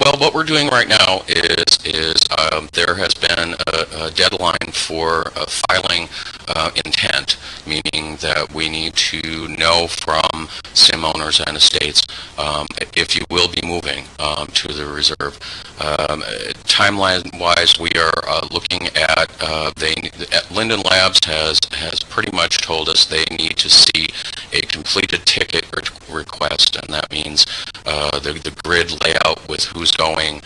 Well, what we're doing right now is there has been a deadline for filing intent, meaning that we need to know from sim owners and estates if you will be moving to the reserve. Timeline-wise, we are looking at Linden Labs has pretty much told us they need to see a completed ticket request, and that means the grid layout with who's going,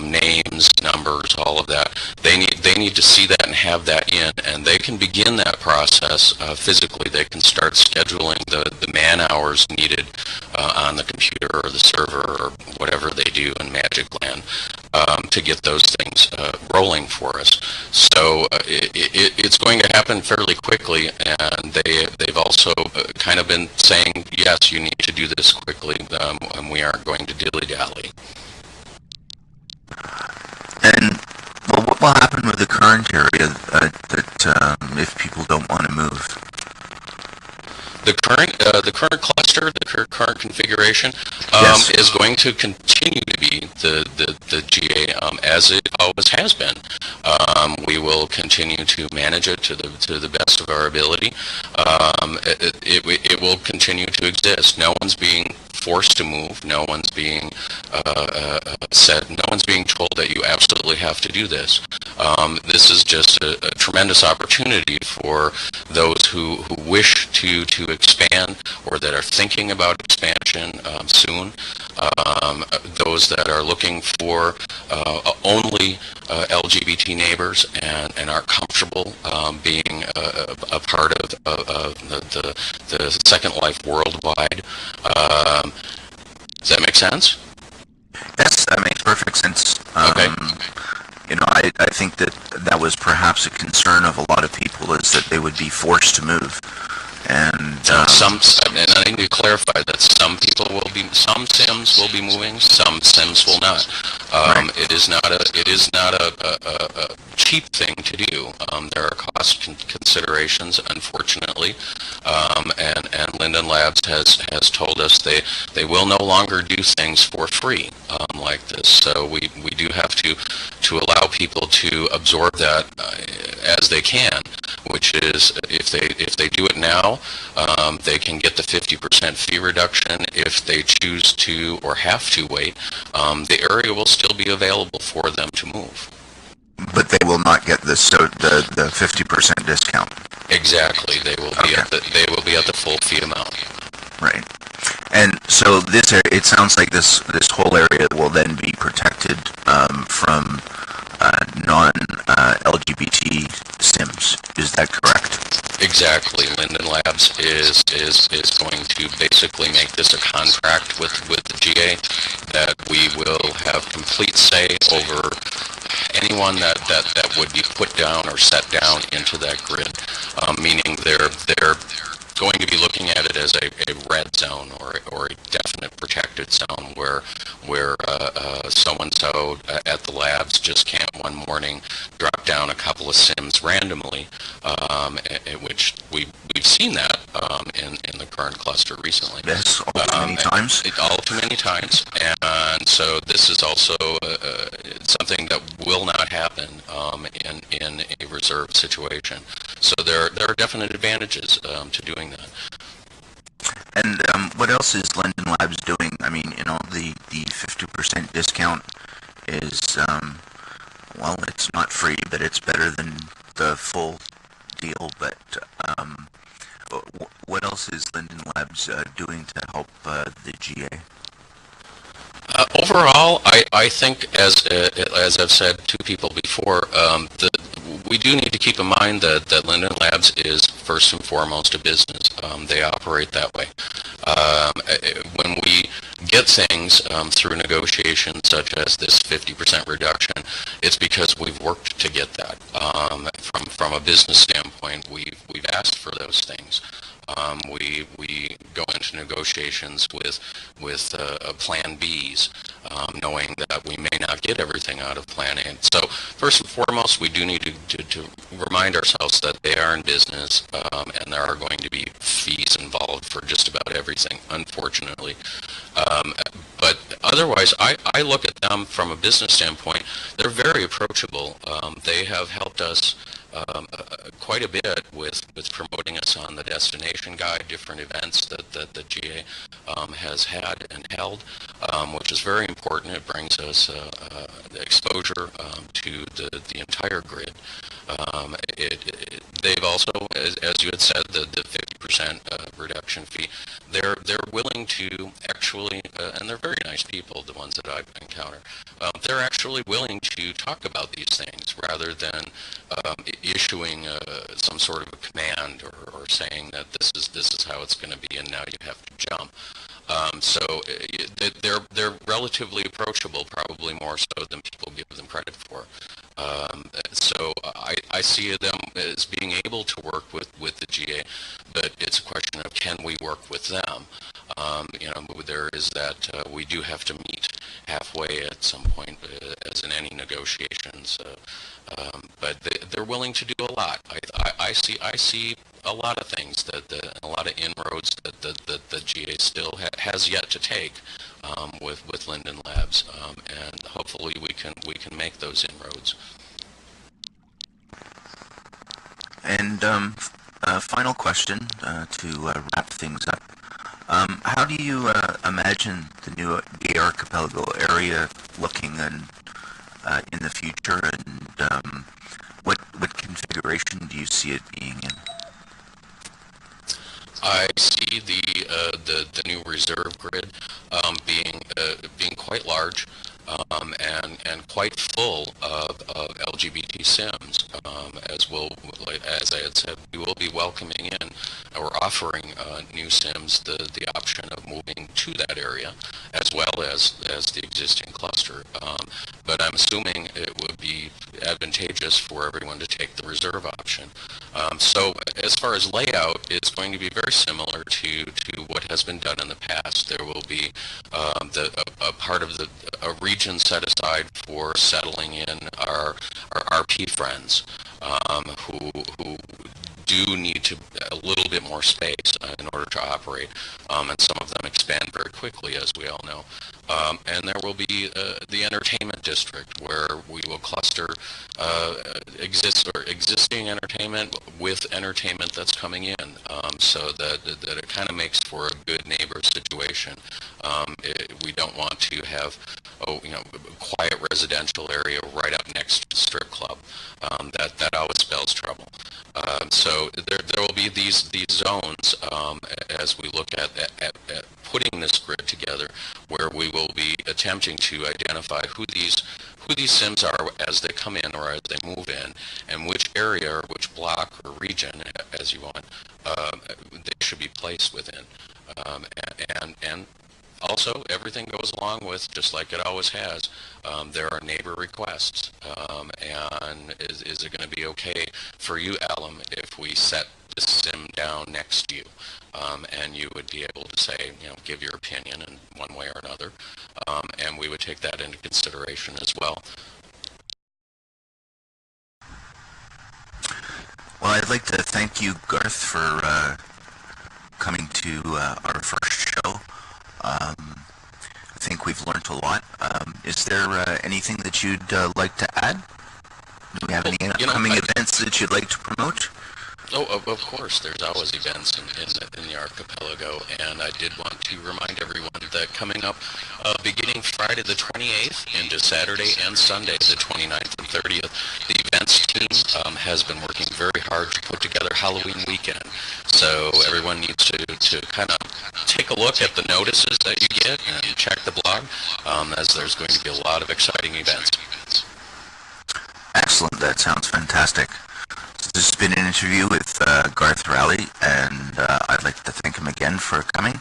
names, numbers, all of that. They need to see that and have that in, and they can begin that process physically. They can start scheduling the man hours needed on the computer or the server or whatever they do in Magic Land to get those things rolling for us. So it's going to happen fairly quickly, and they've also kind of been saying, yes, you need to do this quickly, and we aren't going to dilly-dally. And well, what will happen with the current area if people don't want to move? The current cluster, the current configuration, Yes. is going to continue to be the GA as it always has been. We will continue to manage it to the best of our ability. It will continue to exist. No one's being forced to move. No one's being no one's being told that you absolutely have to do this. This is just a tremendous opportunity for those who wish to expand or that are thinking about expansion soon. Those that are looking for only LGBT neighbors and are comfortable being a part of the Second Life worldwide. Does that make sense? Yes, that makes perfect sense. Okay. You know, I think that was perhaps a concern of a lot of people, is that they would be forced to move. And and I need to clarify that some sims will be moving, some sims will not. Right. It is not a cheap thing to do. There are cost considerations, unfortunately, and Linden Labs has told us they will no longer do things for free like this. So we do have to allow people to absorb that as they can, which is if they do it now, they can get the 50% fee reduction. If they choose to or have to wait, the area will still be available for them to move. But they will not get the 50% discount. Exactly, they will be at the full fee amount. Right. And so it sounds like this whole area will then be protected from non-LGBT sims. Is that correct? Exactly. Linden Labs is going to basically make this a contract with the GA that we will have complete say over anyone that would be put down or set down into that grid, meaning they're going to be looking at it as a red zone or a definite protected zone where so-and-so at the labs just can't one morning drop down a couple of sims randomly, which we've seen that in the current cluster recently. Yes, all too many times. All too many times, and so this is also something that will not happen in a reserve situation. So there are definite advantages to doing that. And what else is Linden Labs doing? I mean, you know, the 50% discount is, well, it's not free, but it's better than the full deal. But what else is Linden Labs doing to help the GA? Overall, I think, as I've said to people before, we do need to keep in mind that Linden Labs is first and foremost a business. They operate that way. When we get things through negotiations such as this 50% reduction, it's because we've worked to get that. From a business standpoint, we've asked for those things. We go into negotiations with Plan Bs, knowing that we may not not get everything out of Plan A. So first and foremost, we do need to remind ourselves that they are in business, and there are going to be fees involved for just about everything, unfortunately. But otherwise, I look at them from a business standpoint. They're very approachable. They have helped us quite a bit with promoting us on the destination guide, different events that the GA has had and held, which is very important. It brings us the exposure to the entire grid. They've also, as you had said, the 50% reduction fee. They're willing to actually, and they're very nice people, the ones that I've encountered. They're actually willing to talk about these things rather than issuing some sort of a command or saying that this is how it's going to be and now you have to jump. So they're relatively approachable, probably more so than people give them credit for. So I see them as being able to work with the GA, but it's a question of can we work with them? There is that we do have to meet halfway at some point, as in any negotiations. But they're willing to do a lot. I see a lot of things a lot of inroads that the GA still has yet to take with Linden Labs, and hopefully we can make those inroads. And final question to wrap things up. How do you imagine the new Gay Archipelago area looking in the future, and what configuration do you see it being in? I see the new reserve grid being quite large, and quite full of LGBT Sims, as I had said, we will be welcoming in or offering new Sims the option of moving to that area, as well as the existing cluster. But I'm assuming it would be advantageous for everyone to take the reserve option. So as far as layout, it's going to be very similar to what has been done in the past. There will be a part of a region set aside for settling in our RP friends, who do need a little bit more space in order to operate, and some of them expand very quickly, as we all know. And there will be the entertainment district, where we will cluster existing entertainment with entertainment that's coming in, so that it kind of makes for a good neighbor situation. We don't want to have quiet residential area right up next to the strip club. That always spells trouble. So there will be these zones, as we look at putting this grid together, where we will be attempting to identify who these Sims are as they come in or as they move in, and which area or which block or region, as you want, they should be placed within. And also, everything goes along with, just like it always has, there are neighbor requests. And is it going to be okay for you, Alum, if we set the Sim down next to you? And you would be able to say, give your opinion in one way or another. And we would take that into consideration as well. Well, I'd like to thank you, Garth, for coming to our first show. I think we've learned a lot. Is there anything that you'd like to add? Do we have any upcoming events that you'd like to promote? Oh, of course. There's always events in the archipelago, and I did want to remind everyone that coming up, beginning Friday the 28th into Saturday and Sunday the 29th and 30th, the events team has been working very hard to put together Halloween weekend. So everyone needs to kind of take a look at the notices that you get and check the blog, as there's going to be a lot of exciting events. Excellent. That sounds fantastic. This has been an interview with Garth Raleigh, and I'd like to thank him again for coming,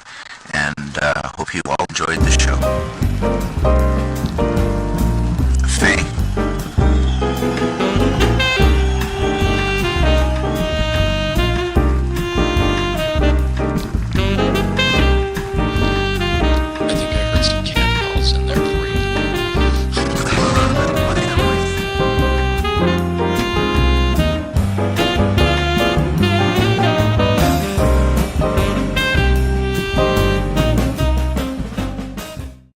and hope you all enjoyed the show.